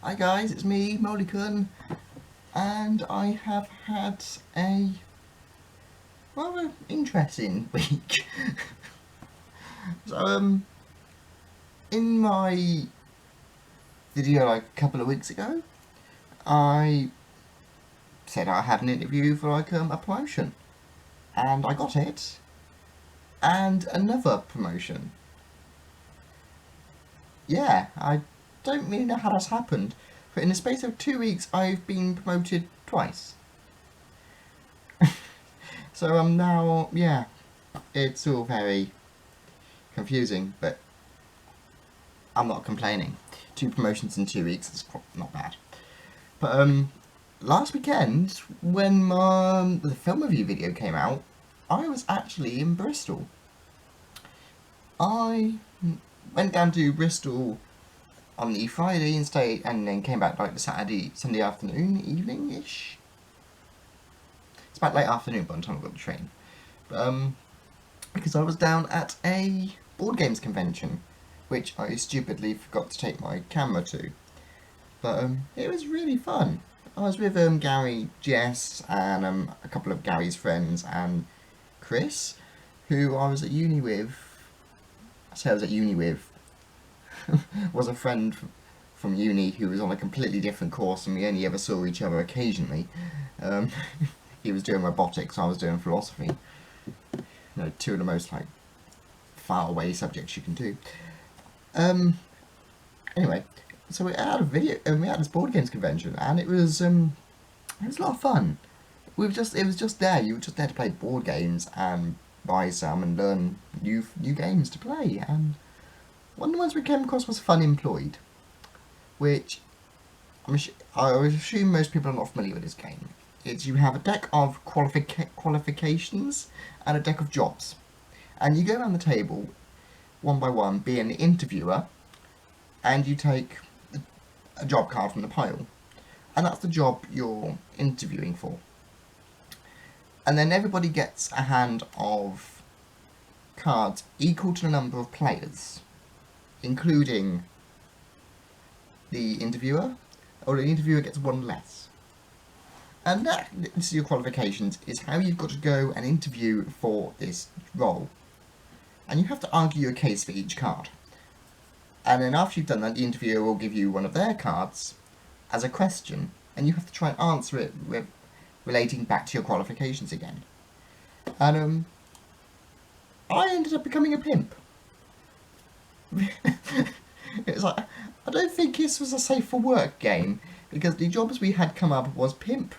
Hi guys, it's me, Moley-Kun, and I have had a rather interesting week. So, in my video like a couple of weeks ago, I said I had an interview for a promotion, and I got it, and another promotion. Yeah, I don't really know how that's happened, but in the space of 2 weeks I've been promoted twice. So now, yeah, it's all very confusing, but I'm not complaining. 2 promotions in 2 weeks is not bad. But last weekend, when the film review video came out, I was actually in Bristol. I went down to Bristol on the Friday and stayed, and then came back like the Sunday afternoon, evening-ish. It's about late afternoon by the time I got the train. But, because I was down at a board games convention, which I stupidly forgot to take my camera to. But it was really fun. I was with Gary, Jess, and a couple of Gary's friends, and Chris, who I was at uni with. I say I was at uni with. Was a friend from uni who was on a completely different course, and we only ever saw each other occasionally. He was doing robotics, I was doing philosophy. You know, two of the most like far away subjects you can do. Anyway, so we had a video, and we had this board games convention, and it was a lot of fun. It was just there. You were just there to play board games and buy some and learn new games to play. And one of the ones we came across was Fun Employed, which I would assume most people are not familiar with this game. It's you have a deck of qualifications and a deck of jobs, and you go around the table one by one, being the interviewer, and you take a job card from the pile, and that's the job you're interviewing for. And then everybody gets a hand of cards equal to the number of players, including the interviewer, or the interviewer gets one less. And that, this is your qualifications, is how you've got to go and interview for this role. And you have to argue your case for each card. And then after you've done that, the interviewer will give you one of their cards as a question, and you have to try and answer it relating back to your qualifications again. And I ended up becoming a pimp. It's like, I don't think this was a safe for work game, because the jobs we had come up was pimp,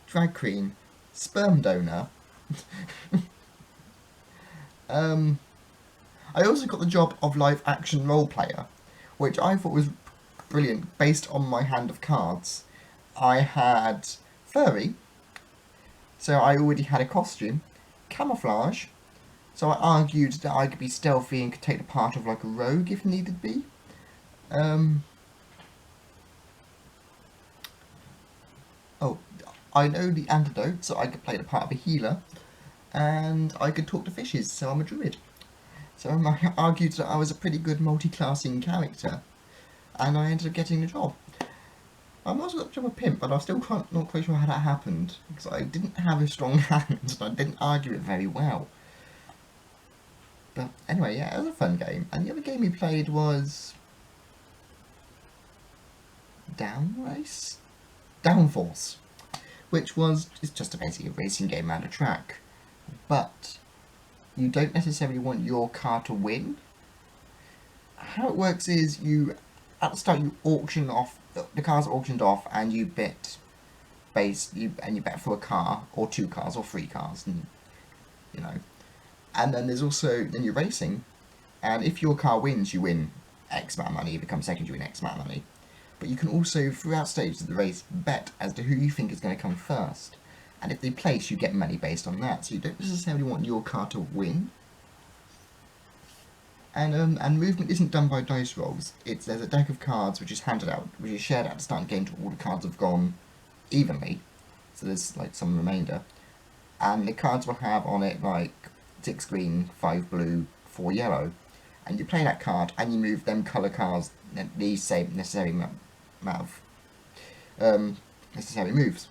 drag queen, sperm donor. I also got the job of live action role player, which I thought was brilliant based on my hand of cards. I had furry, so I already had a costume, camouflage, so I argued that I could be stealthy and could take the part of like a rogue if needed be. I know the antidote, so I could play the part of a healer, and I could talk to fishes, so I'm a druid. So I argued that I was a pretty good multi-classing character, and I ended up getting the job. I also got the job of pimp, but I'm still not quite sure how that happened, because I didn't have a strong hand, and I didn't argue it very well. But anyway, yeah, it was a fun game. And the other game we played was Downforce, which is just basically a racing game around a track, but you don't necessarily want your car to win. How it works is at the start you auction off, the car's auctioned off, and you bet you bet for a car, or 2 cars, or 3 cars, and you know. And then there's also, then you're racing, and if your car wins, you win X amount of money. If it comes second, you win X amount of money. But you can also, throughout stages of the race, bet as to who you think is going to come first. And if they place, you get money based on that. So you don't necessarily want your car to win. And movement isn't done by dice rolls. There's a deck of cards which is handed out, which is shared at the start of the game to all the cards have gone evenly. So there's like some remainder. And the cards will have on it like 6 green, 5 blue, 4 yellow. And you play that card and you move them colour cards the same necessary amount of This is how he moves.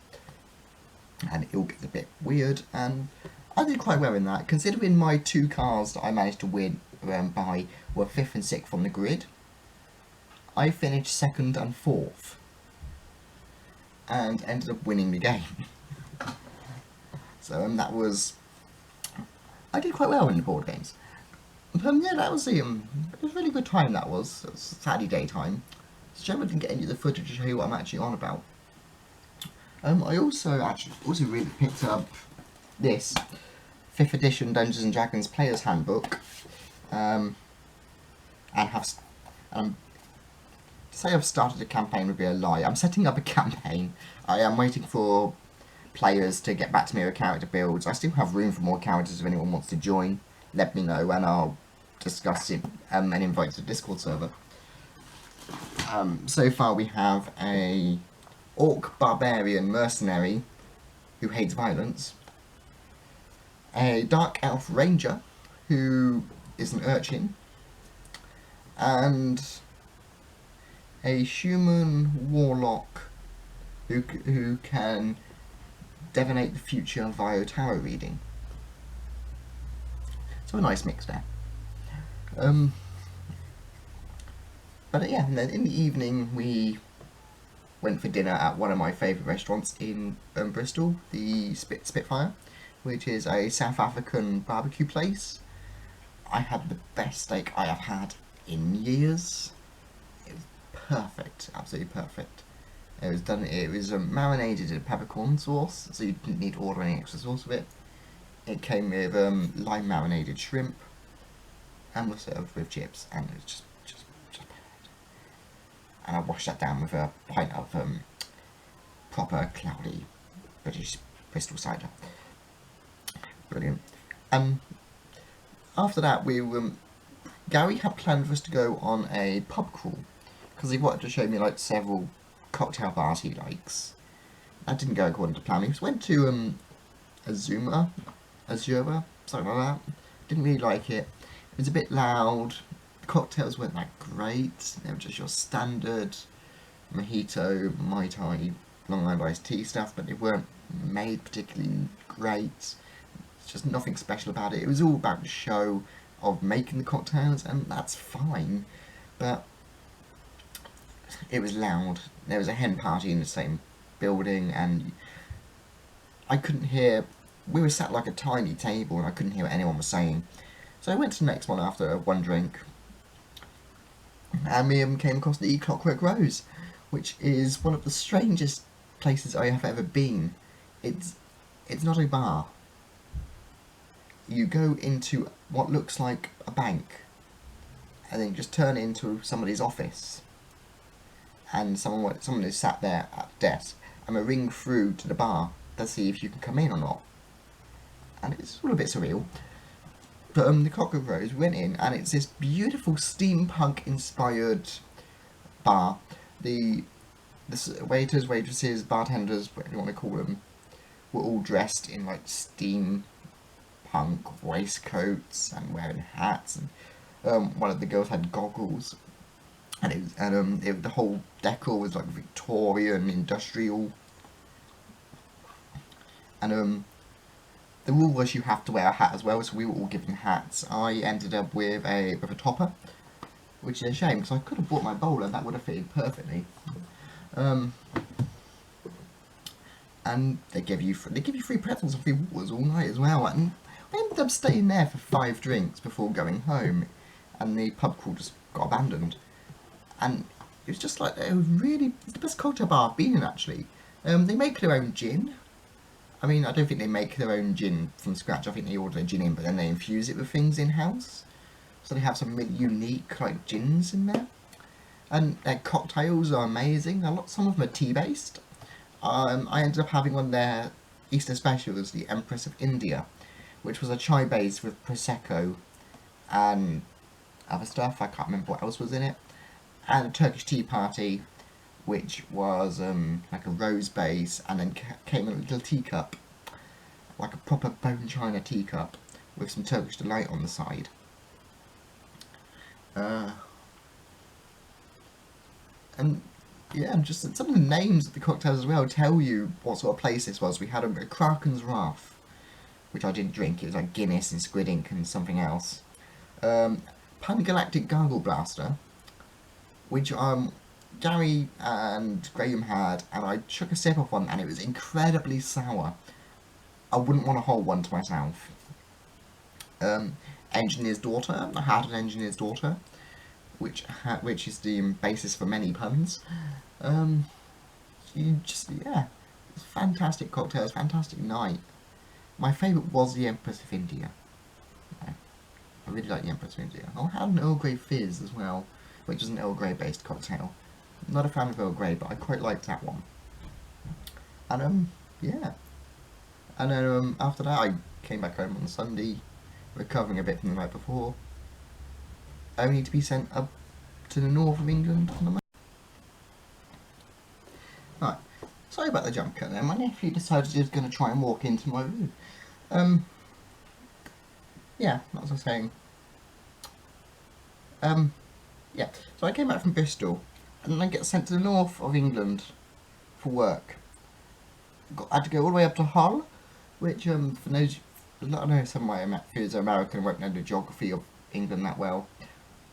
And it all gets a bit weird, and I did quite well in that, considering my 2 cars that I managed to win by were 5th and 6th on the grid. I finished 2nd and 4th, and ended up winning the game. So that was... I did quite well in the board games. Yeah, that was it was a really good time, that was. It was Saturday daytime. So I didn't get any of the footage to show you what I'm actually on about. I also really picked up this 5th edition Dungeons and Dragons Player's Handbook, and have to say I've started a campaign would be a lie. I'm setting up a campaign. I am waiting for players to get back to me with character builds. I still have room for more characters if anyone wants to join. Let me know and I'll discuss it and invite to the Discord server. So far we have a Orc Barbarian Mercenary who hates violence, a Dark Elf Ranger who is an urchin, and a Human Warlock who can divinate the future via tarot reading. So a nice mix there. But yeah, and then in the evening we went for dinner at one of my favourite restaurants in Bristol, the Spitfire, which is a South African barbecue place. I had the best steak I have had in years. It was perfect, absolutely perfect. It was marinated in peppercorn sauce, so you didn't need to order any extra sauce with it. It came with lime marinated shrimp, and was served with chips, and it was just perfect. And I washed that down with a pint of proper cloudy British Bristol cider. Brilliant. After that, Gary had planned for us to go on a pub crawl, because he wanted to show me like several cocktail bars he likes. That didn't go according to plan. We went to Azure, something like that. Didn't really like it. It was a bit loud. The cocktails weren't that great. They were just your standard mojito, Mai Tai, Long Island iced tea stuff, but they weren't made particularly great. It's just nothing special about it. It was all about the show of making the cocktails, and that's fine, but it was loud. There was a hen party in the same building, and I couldn't hear. We were sat like a tiny table, and I couldn't hear what anyone was saying. So I went to the next one after one drink, and we came across the Clockwork Rose, which is one of the strangest places I have ever been. It's not a bar. You go into what looks like a bank, and then you just turn into somebody's office, and someone is sat there at the desk, and we ring through to the bar to see if you can come in or not. And it's all a bit surreal. But the Clockwork Rose, we went in, and it's this beautiful steampunk inspired bar. The waiters, waitresses, bartenders, whatever you want to call them, were all dressed in like steampunk waistcoats and wearing hats, and one of the girls had goggles, and the whole decor was like Victorian, industrial, and the rule was you have to wear a hat as well, so we were all given hats. I ended up with a topper, which is a shame because I could have bought my bowler, that would have fitted perfectly. And they give you free pretzels and free waters all night as well. And I ended up staying there for 5 drinks before going home, and the pub crawl just got abandoned. And it was just like it's the best cocktail bar I've been in actually. They make their own gin. I mean, I don't think they make their own gin from scratch. I think they order their gin in, but then they infuse it with things in-house. So they have some really unique like gins in there. And their cocktails are amazing. Some of them are tea-based. I ended up having one of their Easter specials, the Empress of India, which was a chai base with Prosecco and other stuff. I can't remember what else was in it. And a Turkish tea party, which was like a rose base, and then came in a little teacup, like a proper bone china teacup, with some Turkish delight on the side. And yeah, and just some of the names of the cocktails as well tell you what sort of place this was. We had a Kraken's Wrath, which I didn't drink. It was like Guinness and squid ink and something else. Pan-Galactic Gargle Blaster, which Gary and Graham had, and I took a sip of one, and it was incredibly sour. I wouldn't want to hold one to myself. Engineer's Daughter. I had an Engineer's Daughter, which is the basis for many puns. Yeah, it's fantastic cocktails, fantastic night. My favourite was the Empress of India. Yeah, I really like the Empress of India. I had an Earl Grey Fizz as well, which is an Earl Grey based cocktail. I'm not a fan of Earl Grey, but I quite liked that one. And yeah. And then after that, I came back home on Sunday, recovering a bit from the night before, only to be sent up to the north of England on the Monday. Right, sorry about the jump cut there. My nephew decided he was going to try and walk into my room. Yeah, as I was saying. Yeah, so I came back from Bristol, and then I get sent to the north of England for work. I had to go all the way up to Hull, which, for those, I know some of my viewers are American and won't know the geography of England that well.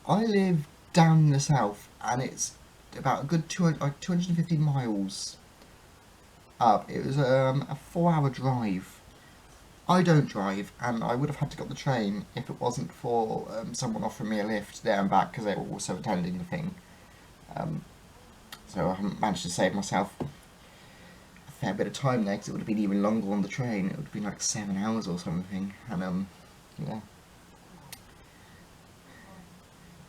I live down in the south, and it's about a good 250 miles up. It was a 4-hour drive. I don't drive, and I would have had to get the train if it wasn't for someone offering me a lift there and back, because they were also attending the thing. So I haven't managed to save myself a fair bit of time there, because it would have been even longer on the train. It would have been like 7 hours or something, and yeah.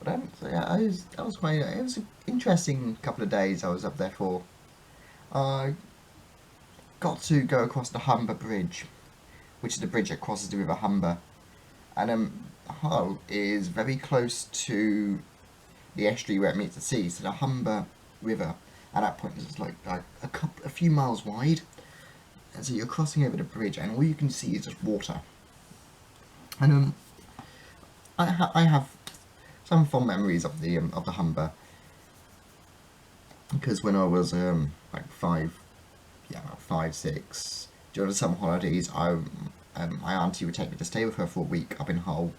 But so yeah, it was an interesting couple of days I was up there for. I got to go across the Humber Bridge, which is the bridge that crosses the River Humber, and Hull is very close to the estuary where it meets the sea. So the Humber River at that point is like a few miles wide, and so you're crossing over the bridge, and all you can see is just water. And I have some fond memories of the Humber, because when I was like 5, 6, during the summer holidays, my auntie would take me to stay with her for a week up in Hull,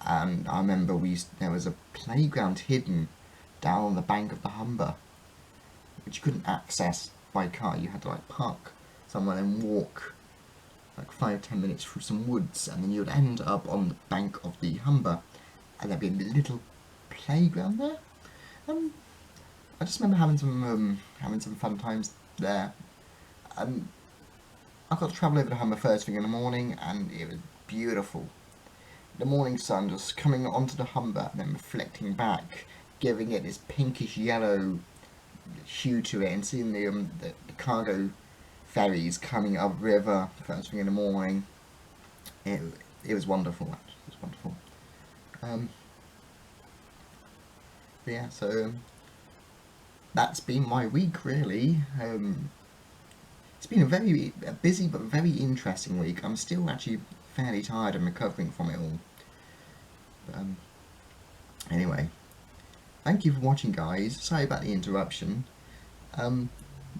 and I remember there was a playground hidden down on the bank of the Humber, which you couldn't access by car. You had to like park somewhere and walk like 5-10 minutes through some woods, and then you would end up on the bank of the Humber, and there'd be a little playground there. I just remember having some fun times there. And I got to travel over the Humber first thing in the morning, and it was beautiful. The morning sun just coming onto the Humber and then reflecting back, giving it this pinkish yellow hue to it, and seeing the cargo ferries coming up river first thing in the morning. It was wonderful. Actually. It was wonderful. But yeah, so that's been my week really. It's been a very busy but very interesting week. I'm still actually fairly tired and recovering from it all. But, anyway, thank you for watching, guys. Sorry about the interruption.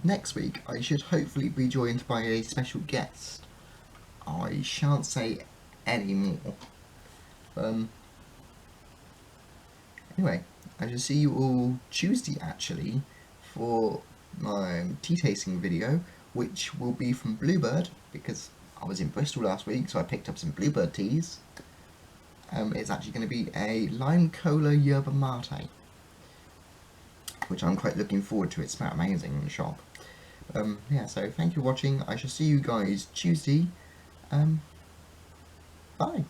Next week I should hopefully be joined by a special guest. I shan't say any more. Anyway, I shall see you all Tuesday actually for my tea tasting video, which will be from Bluebird, because I was in Bristol last week, so I picked up some Bluebird teas. It's actually going to be a lime cola yerba mate, which I'm quite looking forward to. It smelled amazing in the shop. Yeah, so thank you for watching. I shall see you guys Tuesday. Bye.